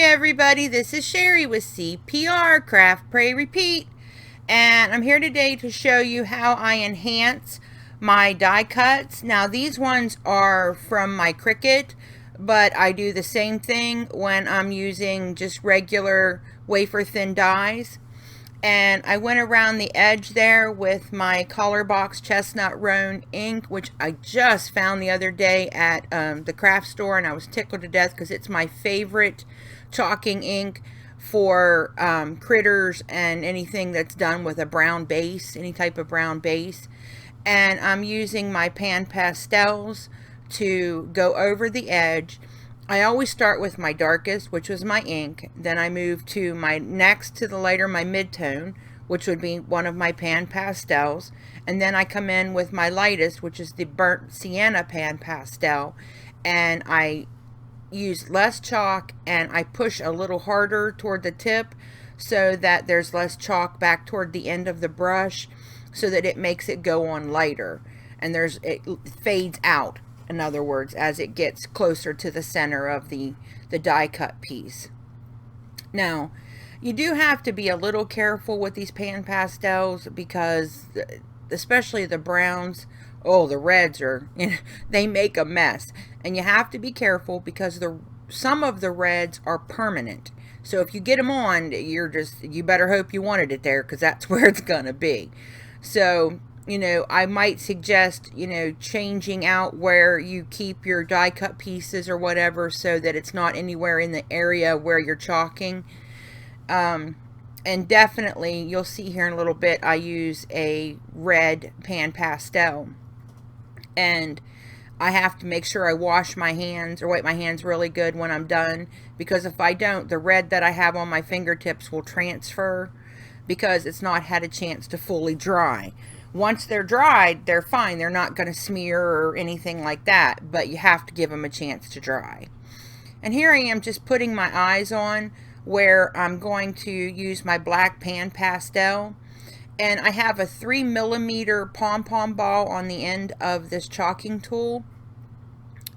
everybody, this is Sherry with CPR, Craft, Pray, Repeat, and I'm here today to show you how I enhance my die cuts. Now these ones are from my Cricut, but I do the same thing when I'm using just regular wafer thin dies. And I went around the edge there with my Color Box Chestnut Roan ink, which I just found the other day at the craft store, and I was tickled to death because it's my favorite chalking ink for critters and anything that's done with a brown base, any type of brown base. And I'm using my Pan Pastels to go over the edge. I always start with my darkest, which was my ink. Then I move to my next to the lighter, my mid-tone, which would be one of my Pan Pastels. And then I come in with my lightest, which is the burnt Sienna Pan Pastel. And I use less chalk and I push a little harder toward the tip so that there's less chalk back toward the end of the brush so that it makes it go on lighter. And it fades out. In other words, as it gets closer to the center of the die cut piece. Now, you do have to be a little careful with these Pan Pastels because, especially the browns, oh, the reds are, they make a mess. And you have to be careful because some of the reds are permanent. So if you get them on, you better hope you wanted it there because that's where it's going to be. So, I might suggest, changing out where you keep your die cut pieces or whatever so that it's not anywhere in the area where you're chalking. And definitely, you'll see here in a little bit, I use a red Pan Pastel. And I have to make sure I wash my hands or wipe my hands really good when I'm done. Because if I don't, the red that I have on my fingertips will transfer because it's not had a chance to fully dry. Once they're dried, they're fine. They're not going to smear or anything like that, but you have to give them a chance to dry. And here I am just putting my eyes on where I'm going to use my black Pan Pastel. And I have a 3mm pom-pom ball on the end of this chalking tool,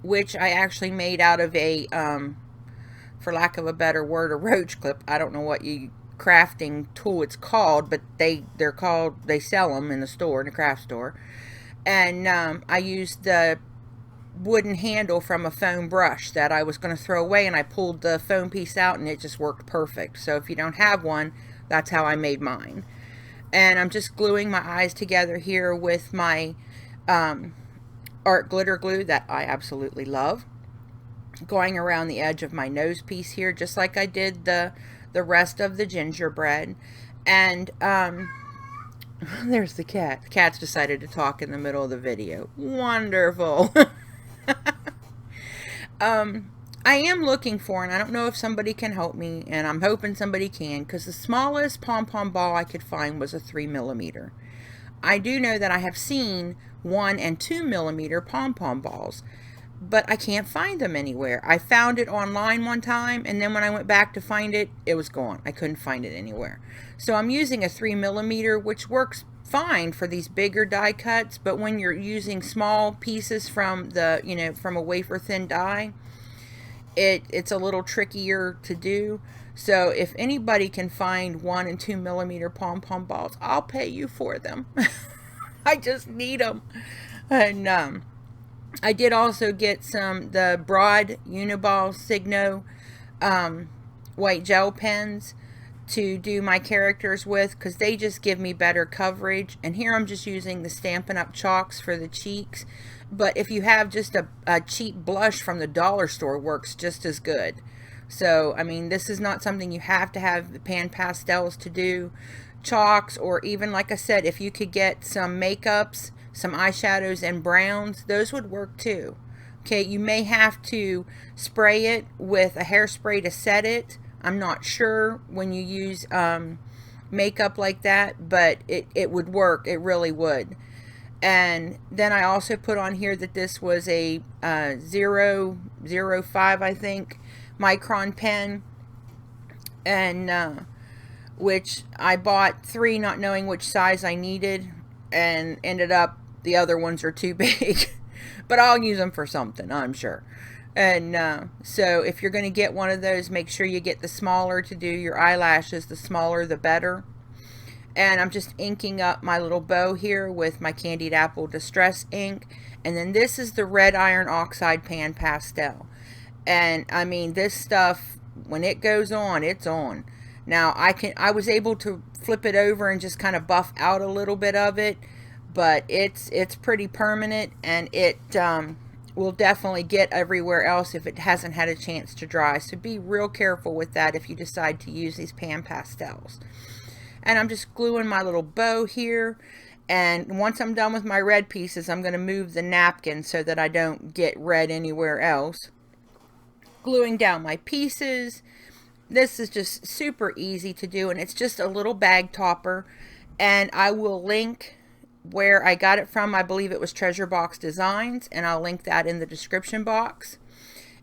which I actually made out of a, for lack of a better word, a roach clip. I don't know what crafting tool it's called, but they sell them in the store, in the craft store. And I used the wooden handle from a foam brush that I was going to throw away, and I pulled the foam piece out and it just worked perfect. So if you don't have one, that's how I made mine. And I'm just gluing my eyes together here with my art glitter glue that I absolutely love, going around the edge of my nose piece here just like I did the rest of the gingerbread. And there's the cat. The cat's decided to talk in the middle of the video. Wonderful. I am looking for, and I don't know if somebody can help me, and I'm hoping somebody can, because the smallest pom-pom ball I could find was a 3mm. I do know that I have seen 1 and 2mm pom-pom balls, but I can't find them anywhere. I found it online one time, and then when I went back to find it, it was gone. I couldn't find it anywhere. So I'm using a 3mm, which works fine for these bigger die cuts, but when you're using small pieces from from a wafer thin die, it's a little trickier to do. So if anybody can find 1 and 2mm pom-pom balls, I'll pay you for them. I just need them. And I did also get the broad Uniball Signo white gel pens to do my characters with, because they just give me better coverage. And here I'm just using the Stampin' Up Chalks for the cheeks. But if you have just a cheap blush from the dollar store, works just as good. So, I mean, this is not something you have to have the Pan Pastels to do. Chalks, or even, like I said, if you could get some makeups, some eyeshadows and browns, those would work too. Okay, you may have to spray it with a hairspray to set it. I'm not sure when you use makeup like that, but it would work. It really would. And then I also put on here that this was a 0.05, I think, micron pen, and which I bought 3 not knowing which size I needed, and ended up the other ones are too big. But I'll use them for something, I'm sure. And so if you're going to get one of those, make sure you get the smaller to do your eyelashes. The smaller the better. And I'm just inking up my little bow here with my Candied Apple Distress ink. And then this is the Red Iron Oxide Pan Pastel. And I mean, this stuff, when it goes on, it's on. Now I was able to flip it over and just kind of buff out a little bit of it, but it's pretty permanent, and it will definitely get everywhere else if it hasn't had a chance to dry. So be real careful with that if you decide to use these pan pastels. And I'm just gluing my little bow here. And once I'm done with my red pieces, I'm going to move the napkin so that I don't get red anywhere else. Gluing down my pieces. This is just super easy to do, and it's just a little bag topper. And I will link where I got it from. I believe it was Treasure Box Designs, and I'll link that in the description box.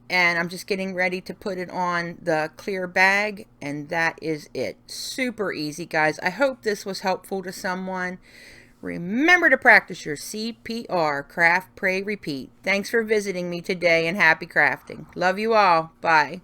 And I'm just getting ready to put it on the clear bag, and that is it. Super easy, guys. I hope this was helpful to someone. Remember to practice your CPR, craft, pray, repeat. Thanks for visiting me today, and happy crafting. Love you all. Bye.